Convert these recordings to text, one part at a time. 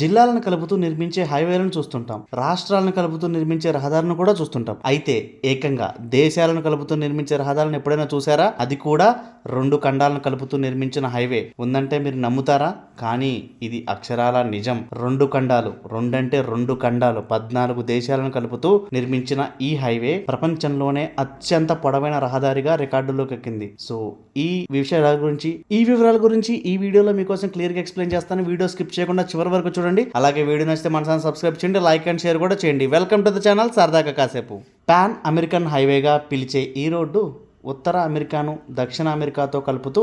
జిల్లాలను కలుపుతూ నిర్మించే హైవేలను చూస్తుంటాం, రాష్ట్రాలను కలుపుతూ నిర్మించే రహదారులను కూడా చూస్తుంటాం. అయితే ఏకంగా దేశాలను కలుపుతూ నిర్మించే రహదారులను ఎప్పుడైనా చూసారా? అది కూడా 2 ఖండాలను కలుపుతూ నిర్మించిన హైవే ఉందంటే మీరు నమ్ముతారా? కానీ ఇది అక్షరాల నిజం. 2 ఖండాలు, 2 ఖండాలు 14 దేశాలను కలుపుతూ నిర్మించిన ఈ హైవే ప్రపంచంలోనే అత్యంత పొడవైన రహదారిగా రికార్డులోకి ఎక్కింది. సో ఈ వివరాల గురించి ఈ వీడియోలో మీకోసం క్లియర్ గా ఎక్స్ప్లెయిన్ చేస్తాను. వీడియో స్కిప్ చేయకుండా చివరి వరకు చూడండి. అలాగే వీడియో నచ్చితే మన ఛానల్ సబ్స్క్రైబ్ చేయండి, లైక్ అండ్ షేర్ కూడా చేయండి. వెల్కమ్ టు ద ఛానల్ సరదాగా కాసేపు. పాన్ అమెరికన్ హైవేగా పిలిచే ఈ రోడ్డు ఉత్తర అమెరికాను దక్షిణ అమెరికాతో కలుపుతూ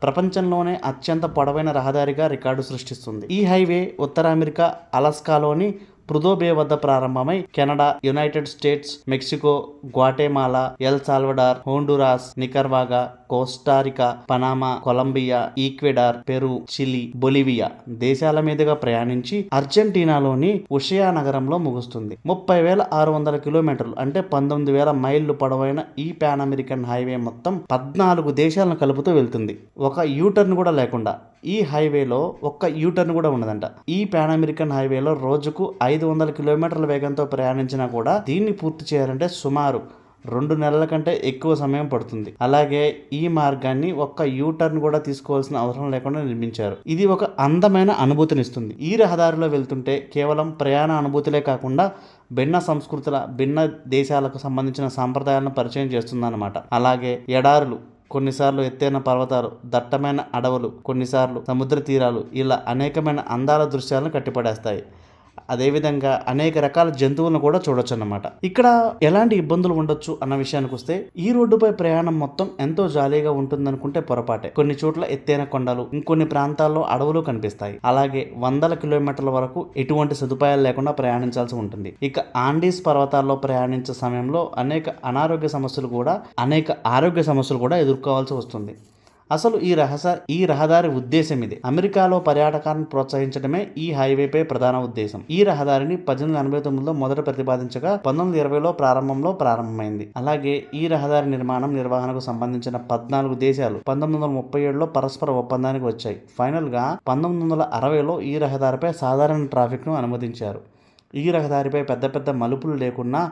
ప్రపంచంలోనే అత్యంత పొడవైన రహదారిగా రికార్డు సృష్టిస్తుంది. ఈ హైవే ఉత్తర అమెరికా అలాస్కాలోని ప్రుదో బే వద్ద ప్రారంభమై Canada, United States, Mexico, Guatemala, El Salvador, Honduras, Nicaragua, Costa Rica, Panama, Colombia, Ecuador, Peru, Chile, Bolivia దేశాల మీదుగా ప్రయాణించి అర్జెంటీనాలోని ఉషియా నగరంలో ముగుస్తుంది. 30,600 కిలోమీటర్లు అంటే 19,000 మైళ్ళు పొడవైన ఈ పాన్ అమెరికన్ హైవే మొత్తం 14 దేశాలను కలుపుతూ వెళ్తుంది. ఒక యూటర్న్ కూడా లేకుండా. ఈ హైవేలో ఒక్క యూటర్న్ కూడా ఉండదంట. ఈ పాన్ అమెరికన్ హైవేలో రోజుకు 500 కిలోమీటర్ల వేగంతో ప్రయాణించినా కూడా దీన్ని పూర్తి చేయాలంటే సుమారు 2 నెలల కంటే ఎక్కువ సమయం పడుతుంది. అలాగే ఈ మార్గాన్ని ఒక్క యూటర్న్ కూడా తీసుకోవాల్సిన అవసరం లేకుండా నిర్మించారు. ఇది ఒక అందమైన అనుభూతినిస్తుంది. ఈ రహదారిలో వెళ్తుంటే కేవలం ప్రయాణ అనుభూతులే కాకుండా భిన్న సంస్కృతుల, భిన్న దేశాలకు సంబంధించిన సాంప్రదాయాలను పరిచయం చేస్తుందన్నమాట. అలాగే ఎడారులు, కొన్నిసార్లు ఎత్తైన పర్వతాలు, దట్టమైన అడవులు, కొన్నిసార్లు సముద్ర తీరాలు, ఇలా అనేకమైన అందాల దృశ్యాలను కట్టిపడేస్తాయి. అదేవిధంగా అనేక రకాల జంతువులను కూడా చూడొచ్చు అన్నమాట. ఇక్కడ ఎలాంటి ఇబ్బందులు ఉండొచ్చు అన్న విషయానికి వస్తే ఈ రోడ్డుపై ప్రయాణం మొత్తం ఎంతో జాలీగా ఉంటుందనుకుంటే పొరపాటే. కొన్ని చోట్ల ఎత్తైన కొండలు, ఇంకొన్ని ప్రాంతాల్లో అడవులు కనిపిస్తాయి. అలాగే వందల కిలోమీటర్ల వరకు ఎటువంటి సదుపాయాలు లేకుండా ప్రయాణించాల్సి ఉంటుంది. ఇక ఆండీస్ పర్వతాల్లో ప్రయాణించే సమయంలో అనేక ఆరోగ్య సమస్యలు కూడా ఎదుర్కోవాల్సి వస్తుంది. అసలు ఈ రహదారి ఉద్దేశం ఇది. అమెరికాలో పర్యాటకాన్ని ప్రోత్సహించడమే ఈ హైవేపై ప్రధాన ఉద్దేశం. ఈ రహదారిని 1889లో మొదట ప్రతిపాదించగా 1920లో ప్రారంభమైంది. అలాగే ఈ రహదారి నిర్వహణకు సంబంధించిన 14 దేశాలు 1937లో పరస్పర ఒప్పందానికి వచ్చాయి. ఫైనల్ గా 1960లో ఈ రహదారిపై సాధారణ ట్రాఫిక్ ను అనుమతించారు. ఈ రహదారిపై పెద్ద మలుపులు లేకున్నా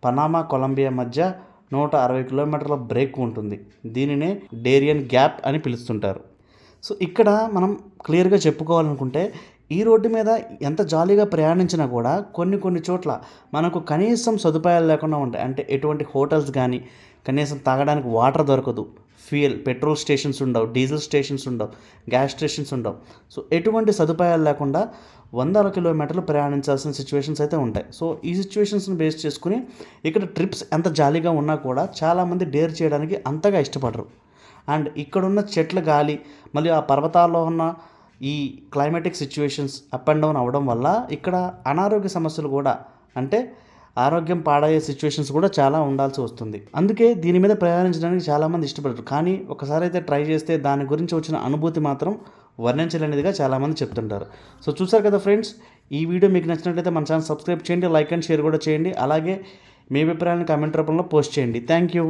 పనామా, కొలంబియా మధ్య 160 కిలోమీటర్ల బ్రేక్ ఉంటుంది. దీనినే డేరియన్ గ్యాప్ అని పిలుస్తుంటారు. సో ఇక్కడ మనం క్లియర్గా చెప్పుకోవాలనుకుంటే ఈ రోడ్డు మీద ఎంత జాలీగా ప్రయాణించినా కూడా కొన్ని చోట్ల మనకు కనీసం సదుపాయాలు లేకుండా ఉంటాయి. అంటే ఎటువంటి హోటల్స్ కానీ, కనీసం తాగడానికి వాటర్ దొరకదు, పెట్రోల్ స్టేషన్స్ ఉండవు, డీజిల్ స్టేషన్స్ ఉండవు, గ్యాస్ స్టేషన్స్ ఉండవు. సో ఎటువంటి సదుపాయాలు లేకుండా వందల కిలోమీటర్లు ప్రయాణించాల్సిన సిచ్యువేషన్స్ అయితే ఉంటాయి. సో ఈ సిచ్యువేషన్స్ని బేస్ చేసుకుని ఇక్కడ ట్రిప్స్ ఎంత జాలీగా ఉన్నా కూడా చాలామంది డేర్ చేయడానికి అంతగా ఇష్టపడరు. అండ్ ఇక్కడున్న చెట్ల గాలి, మళ్ళీ ఆ పర్వతాల్లో ఉన్న ఈ climatic situations up and down అవ్వడం వల్ల ఇక్కడ అనారోగ్య సమస్యలు కూడా, అంటే ఆరోగ్యం పాడయ్యే సిచ్యువేషన్స్ కూడా చాలా ఉండాల్సి వస్తుంది. అందుకే దీని మీద ప్రయాణించడానికి చాలామంది ఇష్టపడరు. కానీ ఒకసారి అయితే ట్రై చేస్తే దాని గురించి వచ్చిన అనుభూతి మాత్రం వర్ణించలేనిదిగా చాలామంది చెప్తుంటారు. సో చూసారు కదా ఫ్రెండ్స్, ఈ వీడియో మీకు నచ్చినట్లయితే మన ఛానల్ సబ్స్క్రైబ్ చేయండి, లైక్ అండ్ షేర్ కూడా చేయండి. అలాగే మీ అభిప్రాయాలను కామెంట్ రూపంలో పోస్ట్ చేయండి. Thank you.